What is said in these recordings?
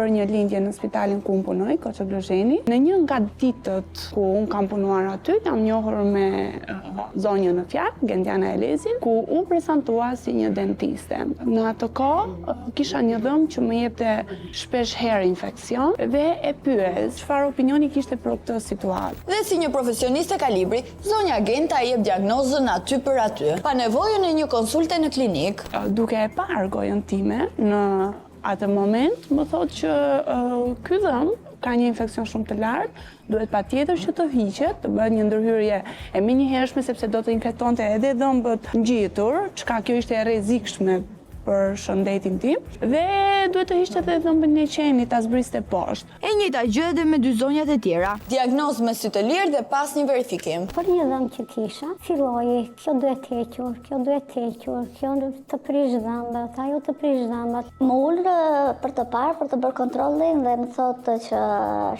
Për një lindje në spitalin ku unë punoj, Koço Glozheni. Në një nga ditët ku unë kam punuar aty, jam njohur me zonjën në fjalë, Gendiana Elezin, ku u prezantua si një dentiste. Në atë kohë kisha një dhëmë që më jepte shpesh herë infeksion dhe e pyes çfarë opinioni kishte për këtë situatë. Dhe si një profesioniste kalibri, zonja Genta jep diagnozën aty për aty, pa nevojën e një konsulte në klinik. Duke e parë gojën time në atë moment, më thotë që ky dhëm ka një infeksion shumë të lartë, duhet patjetër që të hiqet, të bëhet një ndërhyrje e menjëhershme sepse do të infektonte edhe dhëmbët ngjitur, çka kjo ishte e rrezikshme për shëndetin tim, dhe duhet të hiqte edhe dhëmbën e qenit, ta zbriste poshtë. E njëjta gjë edhe me dy zonjat e tjera. Diagnozë me sy të lirë dhe pas një verifikim. Për një dhëmë që kisha, filloi, kjo duhet hequr, kjo duhet hequr, kjo të prish dhëmbët, ajo të prish dhëmbët. Më ullë për të parë, për të bërë kontrollin dhe më thotë që,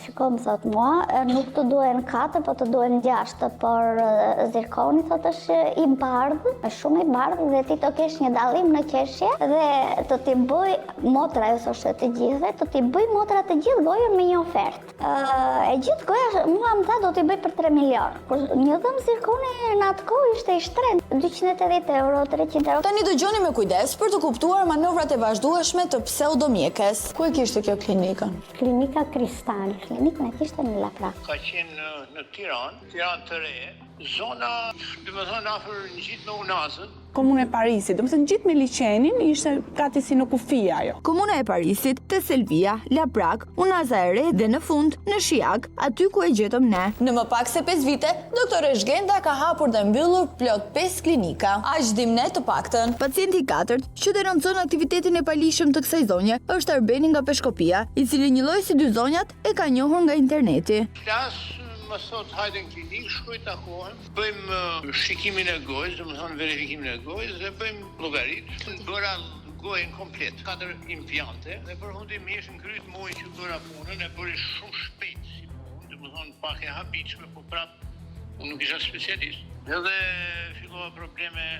shiko, më thotë mua, nuk të duen 4, po të duen 6, por zirkoni, thotë, është i bardhë, është shumë i bardhë dhe ti të kesh një dalim në qeshje dhe të t'i bëj motra, jo thoshte të gjithëve, të t'i bëj motra të gjithë gojën me një ofertë. E gjithë goja, mua më tha do t'i bëj për 3 milion. Por një dhëmë zirkoni në atë kohë ishte i shtrenjtë, 280 euro, 300 euro. Tani dëgjoni me kujdes për të kuptuar manovrat e vazhdueshme të pseudomjekes. Ku e kishte kjo klinika? Klinika Kristal. Klinikën e kishte në Laprak. Ka qenë në Tiranë të re, zona, dhe më thënë, afër në gjithë me Unazën. Komuna e Parisit, do të thënë gjithë me liçenin ishte gati si në kufi ajo. Komuna e Parisit, te Selvia, Laprak, Unaza e Re dhe në fund në Shijak, aty ku e gjetëm ne. Në më pak se 5 vite, doktoresh Genda ka hapur dhe mbyllur plot 5 klinika. Aq dim ne të paktën. Pacienti i katërt që denonцon aktivitetin e palishëm të kësaj zonje është Arbeni nga Peshkopia, i cili një lloj si dy zonjat e ka njohur nga interneti. Më thot, hajde në klinik, shkoj takohen, bëjmë shikimin e gojës, dhe më thonë verifikimin e gojës, dhe bëjmë llogaritë, bëra gojën komplet, 4 implante, dhe përfundimisht në kryt muaj që bëra punën, e bëri shumë shpejt si punë, dhe më thonë pak e habitshme, po prapë, unë nuk isha specialist. Edhe fillova probleme,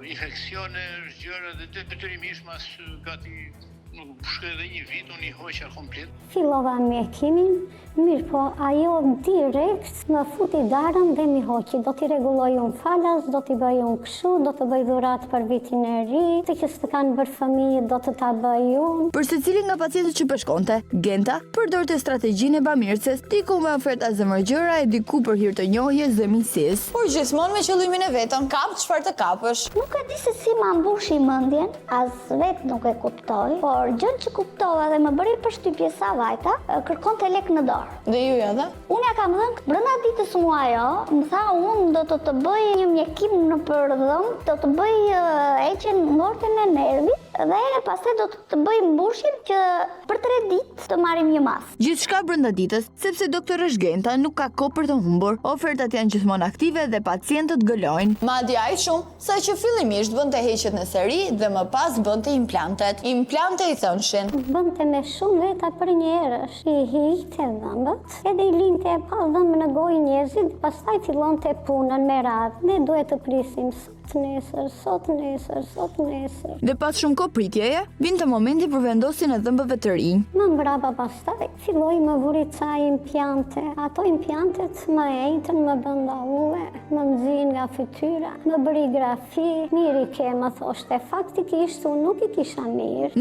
infeksione, gjëra, dhe detyrimisht mas gati nuk shkoj edhe një vit, unë i hoqa komplet. Fillova mjekimin, mirë po ajo direkt më futi darën dhe mi hoqi. Do t'i rregulloj unë falas, do t'i bëj unë kështu, do të bëj dhurat për vitin e ri, të që s'të kanë bërë fëmijë, do të ta bëj unë. Për secilin nga pacientët që përshkonte, Genta përdorte strategjinë e bamirëses, diku me oferta zemërgjëra e diku për hir të njohjes dhe miqësisë. Por gjithmonë me qëllimin e vetëm, kap çfarë të kapësh. Nuk e di se si ma mbushi mendjen, as vet nuk e kuptoj, por gjën që kuptova dhe më bëri përshtypje sa vajta, kërkonte lek në dorë. Dhe ju ja dha? Unë ja kam dhënë brenda ditës mua ajo, më tha unë do të bëj një mjekim në përdhëm, do të bëj heqjen ngortën e nervit dhe pastaj do të bëj mbushjen që për 3 ditë të marrim një mas. Gjithçka brenda ditës, sepse doktoresh Genta nuk ka kohë për të humbur. Ofertat janë gjithmonë aktive dhe pacientët gëlojnë. Madje aq shumë sa që fillimisht bënte heqjet në seri dhe më pas bënte implantet. Implante i thënshin. Bënte me shumë veta për njerësh, i hiqte dhëmbët, edhe i linte pa dhëmbë në gojë njerëzit, pastaj fillonte punën me radhë. Ne duhet të prisim sot nesër. Dhe pas shumë kohë pritjeje, vinte momenti për vendosjen e dhëmbëve të rinj. Më mbrapa pastaj filloi më vuri ca implante. Ato implantet më ejtën, më bënda uve, më nxin nga fytyra, më bëri grafi, miri ke më thoshte. Faktikisht unë nuk i kisha mirë.